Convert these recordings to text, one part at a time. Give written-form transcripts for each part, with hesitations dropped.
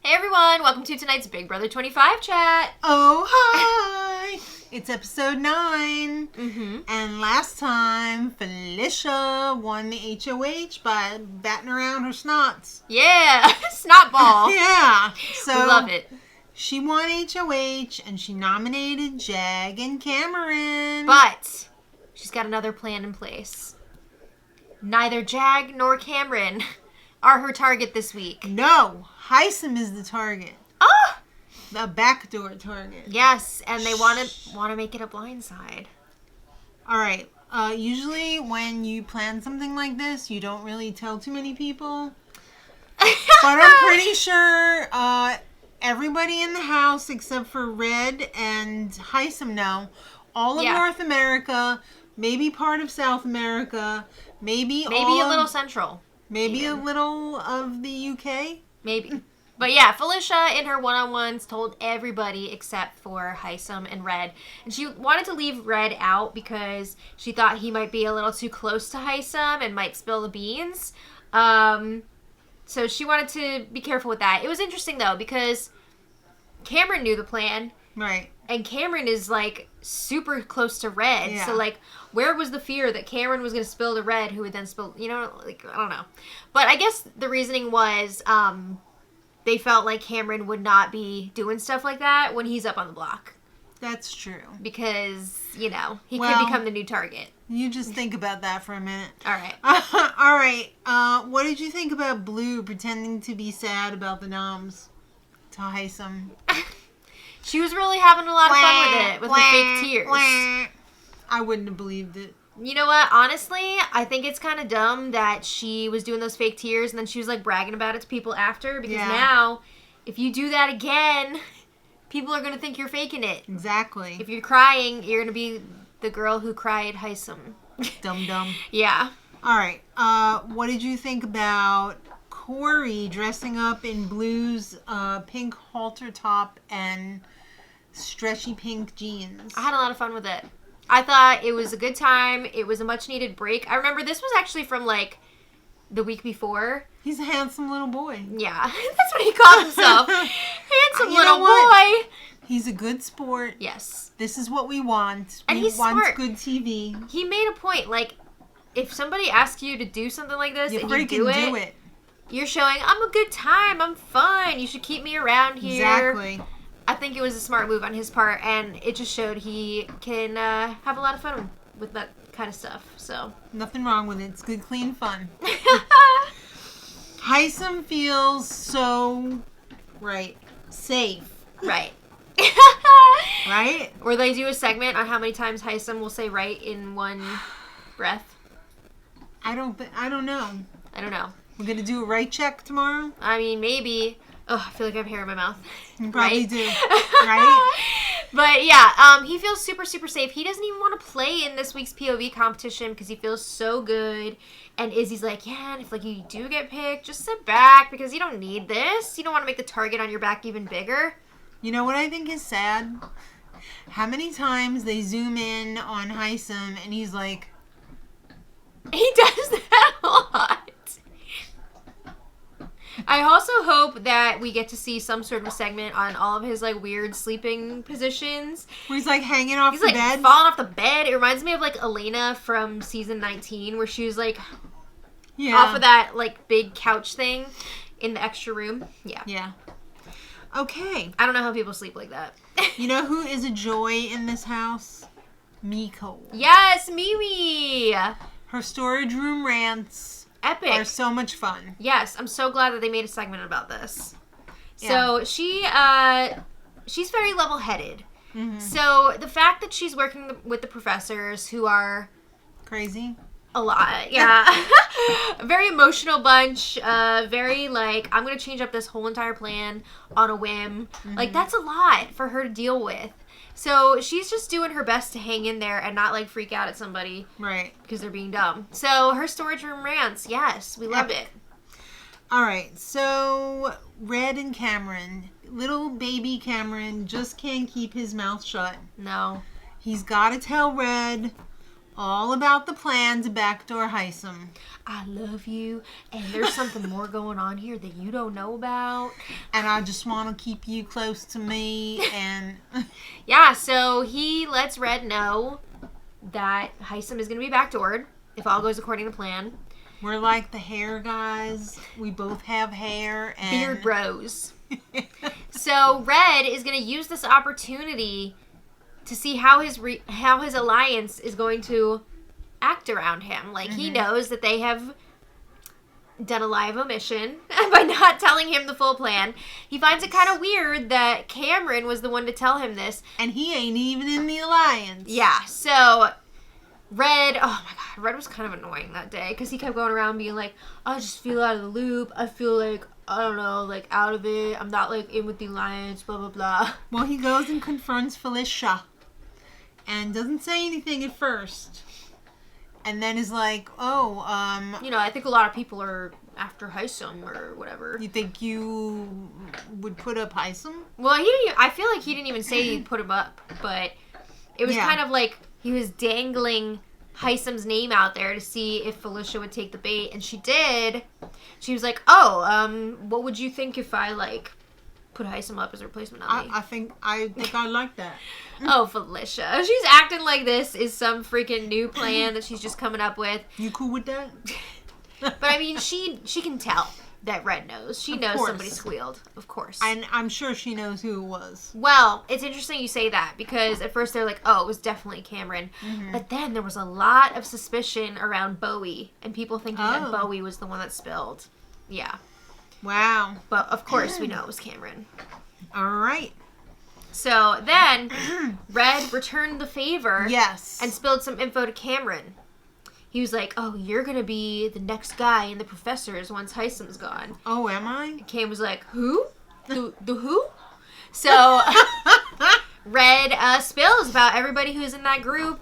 Hey everyone, welcome to tonight's Big Brother 25 chat. Oh, hi! It's episode 9. And last time, Felicia won the HOH by batting around her snots. Yeah, snot ball. Yeah. So We love it. She won HOH and she nominated Jag and Cameron. But she's got another plan in place. Neither Jag nor Cameron are her target this week. No, Heisem is the target. Oh! The backdoor target. Yes, and they want to make it a blindside. All right. Usually when you plan something like this, you don't really tell too many people. But I'm pretty sure everybody in the house except for Red and Heisem know. All of North America, maybe part of South America, maybe a little Central. Maybe even. a little of the UK. Maybe. But yeah, Felicia in her one-on-ones told everybody except for Heisem and Red. And she wanted to leave Red out because she thought he might be a little too close to Heisem and might spill the beans. So she wanted to be careful with that. It was interesting though because Cameron knew the plan. Right. And Cameron is like super close to Red. Yeah. So like where was the fear that Cameron was going to spill to Red who would then spill, I don't know. But I guess the reasoning was they felt like Cameron would not be doing stuff like that when he's up on the block. That's true. Because, he could become the new target. You just think about that for a minute. All right. All right. What did you think about Blue pretending to be sad about the noms to Heisem? She was really having a lot of fun with it, with the fake tears. I wouldn't have believed it. You know what? Honestly, I think it's kind of dumb that she was doing those fake tears and then she was like bragging about it to people after because now, if you do that again, people are going to think you're faking it. Exactly. If you're crying, you're going to be the girl who cried Heisem. Dum-dum. Yeah. All right. What did you think about Corey dressing up in Blue's pink halter top and stretchy pink jeans? I had a lot of fun with it. I thought it was a good time. It was a much needed break. I remember this was actually from like the week before. He's a handsome little boy. Yeah, that's what he called himself. Handsome little boy. He's a good sport. Yes. This is what we want. And he's want smart. Good TV. He made a point. Like, if somebody asks you to do something like this and you do it, you're showing, I'm a good time. I'm fun. You should keep me around here. Exactly. I think it was a smart move on his part, and it just showed he can have a lot of fun with that kind of stuff. So nothing wrong with it. It's good, clean fun. Heisem feels so safe. Right. Right? Or they do a segment on how many times Heisem will say right in one breath. I don't know. I don't know. We're gonna do a right check tomorrow? I mean, maybe. Oh, I feel like I have hair in my mouth. You probably do. Right? But yeah, he feels super, super safe. He doesn't even want to play in this week's POV competition because he feels so good. And Izzy's like, yeah, and if like you do get picked, just sit back because you don't need this. You don't want to make the target on your back even bigger. You know what I think is sad? How many times they zoom in on Heisem and he's like... He does that a lot. I also hope that we get to see some sort of a segment on all of his like weird sleeping positions. Where he's like hanging off the bed. He's like falling off the bed. It reminds me of like Elena from season 19 where she was like off of that like big couch thing in the extra room. Yeah. Yeah. Okay. I don't know how people sleep like that. You know who is a joy in this house? Miko. Yes, Mimi. Her storage room rants. Epic. Are so much fun. Yes, I'm so glad that they made a segment about this. Yeah. So she's very level-headed. Mm-hmm. So the fact that she's working with the professors who are crazy, a lot, yeah, a very emotional bunch. Very like I'm gonna change up this whole entire plan on a whim. Mm-hmm. Like that's a lot for her to deal with. So she's just doing her best to hang in there and not like freak out at somebody. Right. Because they're being dumb. So her storage room rants, yes, we love it. All right, so Red and Cameron. Little baby Cameron just can't keep his mouth shut. No. He's got to tell Red all about the plan to backdoor Heisem. I love you, and there's something more going on here that you don't know about. And I just want to keep you close to me, and... Yeah, so he lets Red know that Heisem is going to be backdoored if all goes according to plan. We're like the hair guys. We both have hair and... Beard bros. So Red is going to use this opportunity to see how his alliance is going to act around him. Like, he knows that they have done a lie of omission by not telling him the full plan. He finds it kind of weird that Cameron was the one to tell him this. And he ain't even in the alliance. Yeah, so Red, oh my god, Red was kind of annoying that day because he kept going around being like, I just feel out of the loop. I feel like, I don't know, like out of it. I'm not like in with the alliance, blah, blah, blah. Well, he goes and confronts Felicia and doesn't say anything at first. And then is like, you know, I think a lot of people are after Heisem or whatever. You think you would put up Heisem? Well, he didn't. I feel like he didn't even say he'd put him up, but it was kind of like he was dangling Heisem's name out there to see if Felicia would take the bait, and she did. She was like, what would you think if I like put Heisem up as a replacement on me? I think I like that. Oh, Felicia. She's acting like this is some freaking new plan that she's just coming up with. You cool with that? But I mean, she can tell that Red knows. She knows somebody squealed, of course. And I'm sure she knows who it was. Well, it's interesting you say that because at first they're like, oh, it was definitely Cameron. But then there was a lot of suspicion around Bowie and people thinking that Bowie was the one that spilled. Yeah. Wow. But of course we know it was Cameron. All right. So then Red returned the favor. Yes. And spilled some info to Cameron. He was like, oh, you're going to be the next guy in the professors once Heisem's gone. Oh, am I? And Cam was like, who? The who? So Red spills about everybody who's in that group.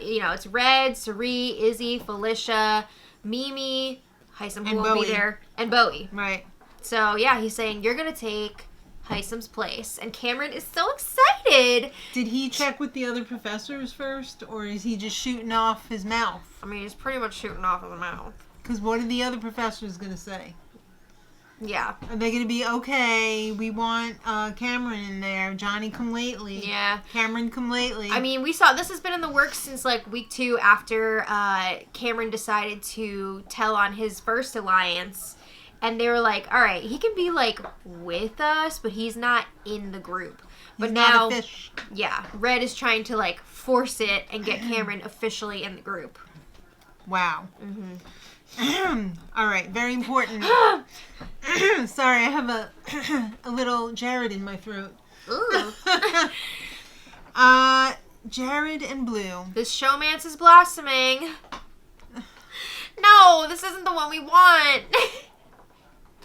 You know, it's Red, Suri, Izzy, Felicia, Mimi, Heisem who won't be there, and Bowie. Right. So, yeah, he's saying, you're going to take Heisem's place. And Cameron is so excited. Did he check with the other professors first, or is he just shooting off his mouth? I mean, he's pretty much shooting off his mouth. Because what are the other professors going to say? Yeah. Are they going to be, okay, we want Cameron in there, Johnny come lately. Yeah. Cameron come lately. I mean, we saw, this has been in the works since, like, week 2 after Cameron decided to tell on his first alliance. And they were like, all right, he can be, like, with us, but he's not in the group. But he's now, not a fish. Yeah, Red is trying to, like, force it and get Cameron officially in the group. Wow. All right, very important. Sorry, I have a little Jared in my throat. Ooh. Jared and Blue. This showmance is blossoming. No, this isn't the one we want.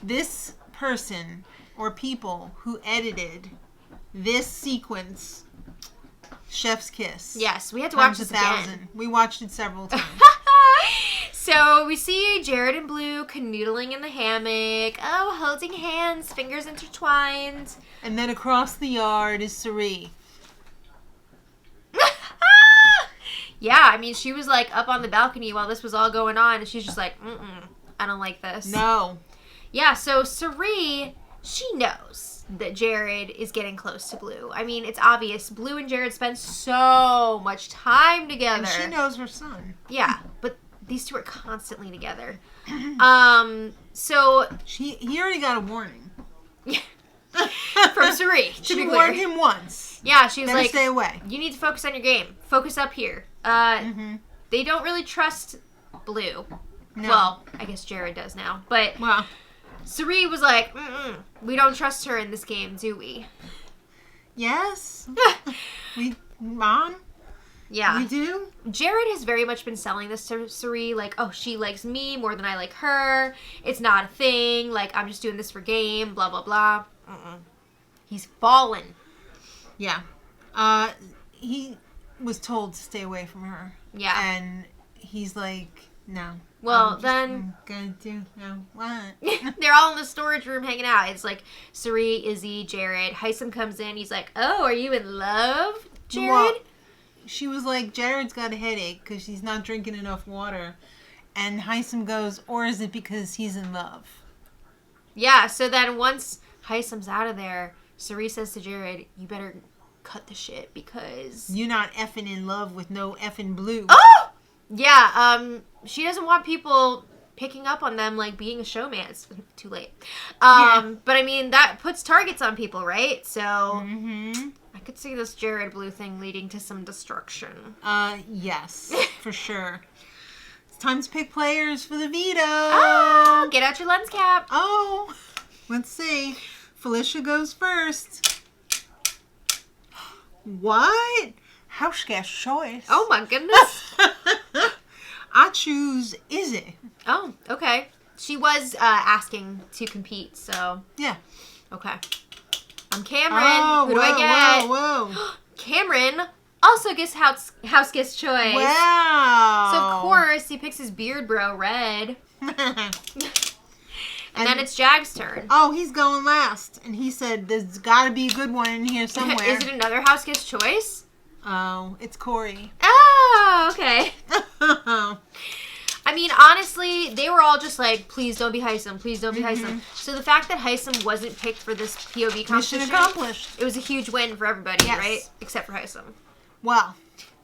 This person or people who edited this sequence, Chef's Kiss. Yes, we had to watch this again. We watched it several times. So we see Jared and Blue canoodling in the hammock. Oh, holding hands, fingers intertwined. And then across the yard is Suri. Yeah, I mean, she was like up on the balcony while this was all going on, and she's just like, I don't like this. No. Yeah, so Suri, she knows that Jared is getting close to Blue. I mean, it's obvious. Blue and Jared spend so much time together. And she knows her son. Yeah, but these two are constantly together. So he already got a warning. From Suri. She warned him once. Yeah, she was Never like, stay away. You need to focus on your game. Focus up here. They don't really trust Blue. No. Well, I guess Jared does now. But Suri was like, we don't trust her in this game, do we? Yes. Mom? Yeah. We do? Jared has very much been selling this to Suri, like, oh, she likes me more than I like her. It's not a thing. Like, I'm just doing this for game, blah, blah, blah. He's fallen. Yeah. He was told to stay away from her. Yeah. And he's like, no. Well, I'm gonna do what? They're all in the storage room hanging out. It's like Suri, Izzy, Jared. Heisem comes in. He's like, oh, are you in love, Jared? Well, she was like, Jared's got a headache because she's not drinking enough water. And Hisam goes, or is it because he's in love? Yeah, so then once Hisam's out of there, Cerie says to Jared, you better cut the shit because... You're not effing in love with no effing blue. Oh! Yeah, she doesn't want people picking up on them like being a showmance. Too late. But I mean, that puts targets on people, right? So I could see this Jared Blue thing leading to some destruction. Yes, for sure. It's time to pick players for the veto. Oh, get out your lens cap. Oh, let's see. Felicia goes first. What? House guest choice. Oh my goodness. I choose Izzy. Oh, okay. She was asking to compete, so. Yeah. Okay. I'm Cameron. Oh, Who do I get? Whoa. Cameron also gets house guest choice. Wow. So, of course, he picks his beard bro, Red. And then it's Jag's turn. Oh, he's going last. And he said there's got to be a good one in here somewhere. Is it another house guest choice? Oh, it's Corey. Oh, okay. I mean, honestly, they were all just like, please don't be Hisam. Please don't be Hisam. So the fact that Hisam wasn't picked for this POV competition. Mission accomplished. It was a huge win for everybody, Yes. right? Except for Hisam. Well,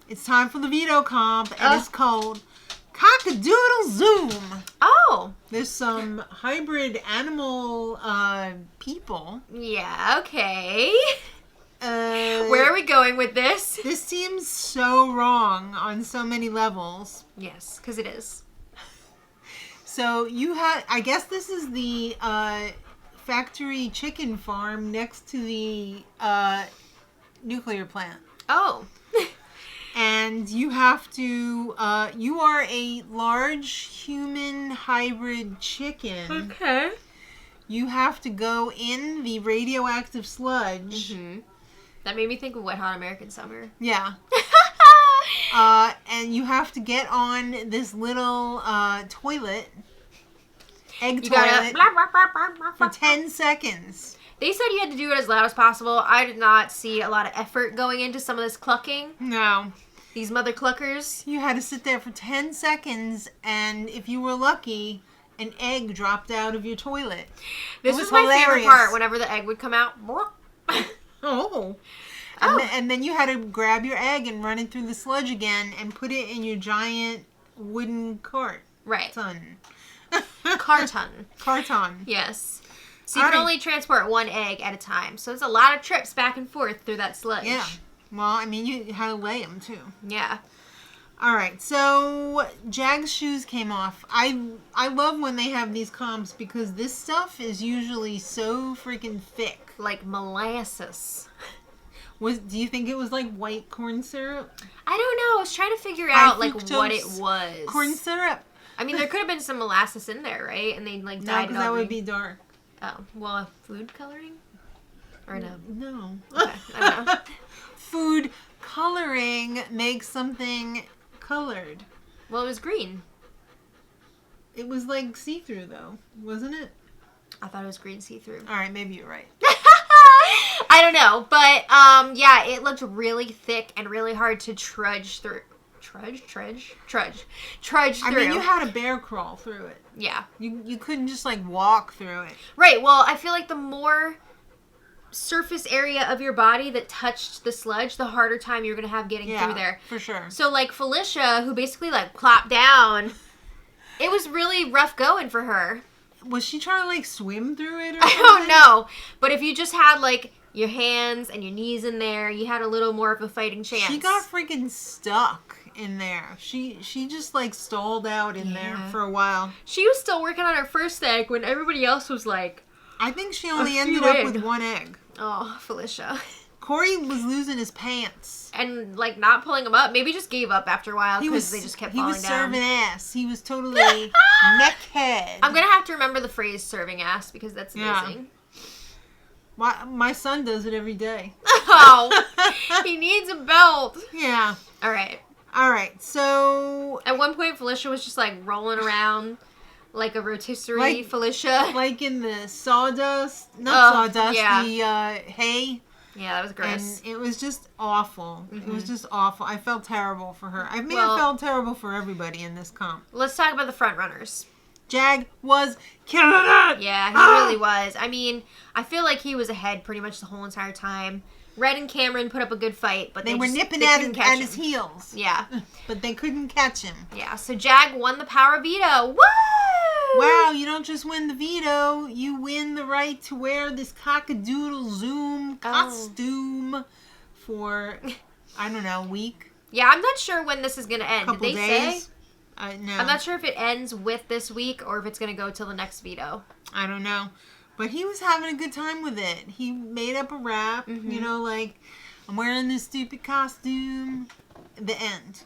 it's time for the veto comp, and it's called Cock-a-Doodle Zoom. Oh. There's some hybrid animal people. Yeah, okay. Where are we going with this? This seems so wrong on so many levels. Yes, because it is. So you had, I guess this is the factory chicken farm next to the nuclear plant. Oh. And you have to, you are a large human hybrid chicken. Okay. You have to go in the radioactive sludge. Mm-hmm. That made me think of Wet Hot American Summer. Yeah. And you have to get on this little toilet, egg toilet, for 10 seconds. They said you had to do it as loud as possible. I did not see a lot of effort going into some of this clucking. No. These mother cluckers. You had to sit there for 10 seconds, and if you were lucky, an egg dropped out of your toilet. This was my favorite part, whenever the egg would come out. Oh. And then you had to grab your egg and run it through the sludge again and put it in your giant wooden cart. Right. Carton. Carton. Yes. So you can only transport one egg at a time. So it's a lot of trips back and forth through that sludge. Yeah. Well, I mean, you had to lay them, too. Yeah. All right. So Jag's shoes came off. I love when they have these comps because this stuff is usually so freaking thick. Like molasses. Do you think it was like white corn syrup? I don't know. I was trying to figure out like fructose what it was. Corn syrup. I mean, there could have been some molasses in there, right? And they like dyed it all because that would green. be dark. Oh, well, food coloring? Or no? No. Okay, I don't know. Food coloring makes something colored. Well, it was green. It was like see-through though, wasn't it? I thought it was green see-through. All right, maybe you're right. I don't know, but yeah, it looked really thick and really hard to trudge through. Trudge through. I mean, you had a bear crawl through it. Yeah. You couldn't just like walk through it. Right. Well, I feel like the more surface area of your body that touched the sludge, the harder time you're gonna have getting through there. For sure. So like Felicia, who basically like plopped down, it was really rough going for her. Was she trying to like swim through it or I something? don't know. But if you just had like your hands and your knees in there, you had a little more of a fighting chance. She got freaking stuck in there. She just like stalled out in there for a while. She was still working on her first egg when everybody else was like, I think she only ended up with one egg. Oh, Felicia. Corey was losing his pants. And like not pulling them up. Maybe just gave up after a while because they just kept falling down. He was serving ass. He was totally neckhead. I'm going to have to remember the phrase serving ass because that's amazing. My son does it every day. Oh, he needs a belt. Yeah. All right. So at one point, Felicia was just like rolling around like a rotisserie Felicia. Like in the sawdust, not sawdust, the hay. Yeah, that was gross. And it was just awful. Mm-hmm. It was just awful. I felt terrible for her. I felt terrible for everybody in this comp. Let's talk about the front runners. Jag was killing it. Yeah, he really was. I mean, I feel like he was ahead pretty much the whole entire time. Red and Cameron put up a good fight, but they were nipping at his heels. Yeah. But they couldn't catch him. Yeah, so Jag won the power veto. Woo! Wow, you don't just win the veto, you win the right to wear this cockadoodle Zoom costume for, I don't know, a week? Yeah, I'm not sure when this is going to end. Couple Did they days? say? No. I'm not sure if it ends with this week or if it's going to go till the next veto. I don't know. But he was having a good time with it. He made up a rap, you know, like, I'm wearing this stupid costume. The end.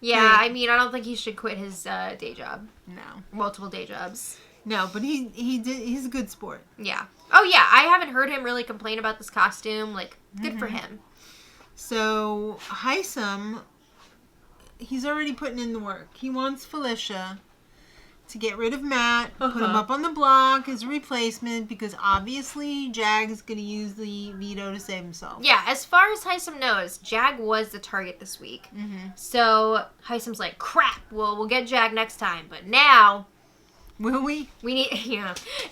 Yeah, I mean, I don't think he should quit his day job. No. Multiple day jobs. No, but he's a good sport. Yeah. Oh, yeah, I haven't heard him really complain about this costume. Like, good for him. So, Hisam, he's already putting in the work. He wants Felicia to get rid of Matt, put him up on the block as a replacement, because obviously Jag is going to use the veto to save himself. Yeah, as far as Hisam knows, Jag was the target this week. So Hisam's like, crap, well, we'll get Jag next time. But now... Will we? We need,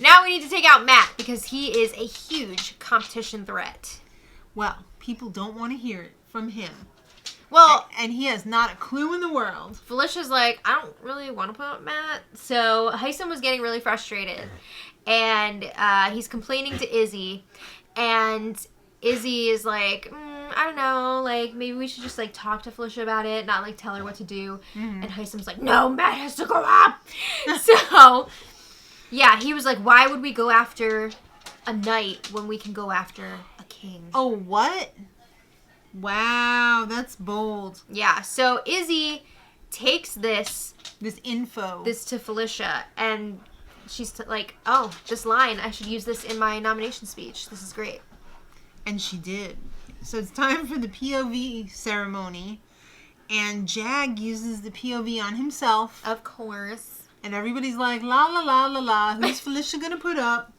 now we need to take out Matt because he is a huge competition threat. Well, people don't want to hear it from him. Well, and he has not a clue in the world. Felicia's like, I don't really want to put up Matt. So Hisam was getting really frustrated. And he's complaining to Izzy. And Izzy is like, I don't know, like, maybe we should just, like, talk to Felicia about it, not, like, tell her what to do. And Hisam's like, no, Matt has to go up. So, yeah, he was like, why would we go after a knight when we can go after a king? Oh, what? Wow, that's bold. Yeah, so Izzy takes this info to Felicia, and she's like, oh, this line, I should use this in my nomination speech. This is great. And she did. So it's time for the POV ceremony, and Jag uses the POV on himself. Of course. And everybody's like, la la la la la, who's Felicia gonna put up?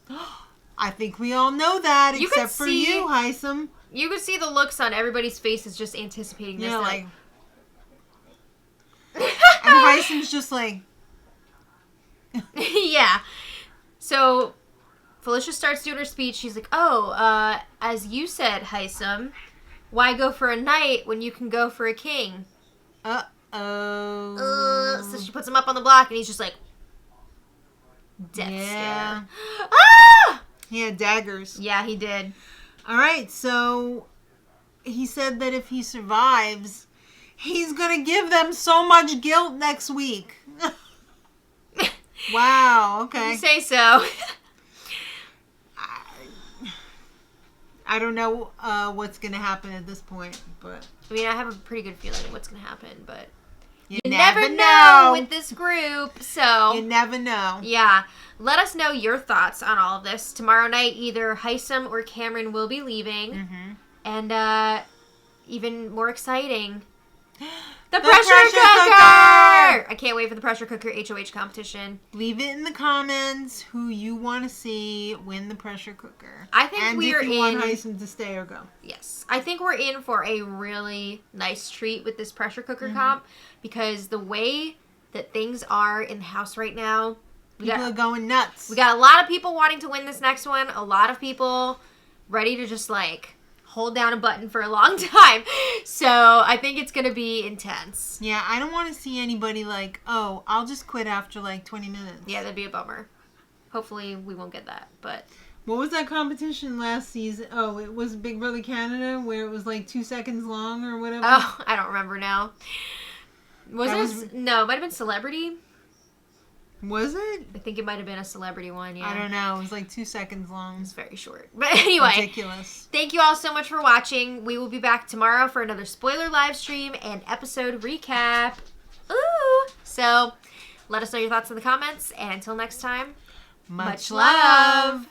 I think we all know that, except for you, Hisam. You could see the looks on everybody's faces just anticipating this. Yeah, like... and Hisam's just like... Yeah. So, Felicia starts doing her speech. She's like, oh, as you said, Hisam, why go for a knight when you can go for a king? Uh-oh. So she puts him up on the block, and he's just like... Death yeah. stare. Ah! He had daggers. Yeah, he did. All right, so he said that if he survives, he's going to give them so much guilt next week. Wow, okay. You say so. I don't know what's going to happen at this point, but... I mean, I have a pretty good feeling what's going to happen, but... You never know with this group, so... You never know. Yeah. Let us know your thoughts on all of this. Tomorrow night, either Hisam or Cameron will be leaving. And, even more exciting, the pressure cooker! I can't wait for the pressure cooker HOH competition. Leave it in the comments who you want to see win the pressure cooker. I think we are in... And if you want Hisam to stay or go. Yes. I think we're in for a really nice treat with this pressure cooker comp, because the way that things are in the house right now... People are going nuts. We got a lot of people wanting to win this next one. A lot of people ready to just, like, hold down a button for a long time. So I think it's going to be intense. Yeah, I don't want to see anybody like, oh, I'll just quit after, like, 20 minutes. Yeah, that'd be a bummer. Hopefully we won't get that, but... What was that competition last season? Oh, it was Big Brother Canada, where it was, like, 2 seconds long or whatever? Oh, I don't remember now. No, it might have been Celebrity. Was it? I think it might have been a celebrity one, yeah. I don't know. It was like 2 seconds long. It's very short. But anyway. Ridiculous. Thank you all so much for watching. We will be back tomorrow for another spoiler live stream and episode recap. Ooh! So, let us know your thoughts in the comments. And until next time, much love.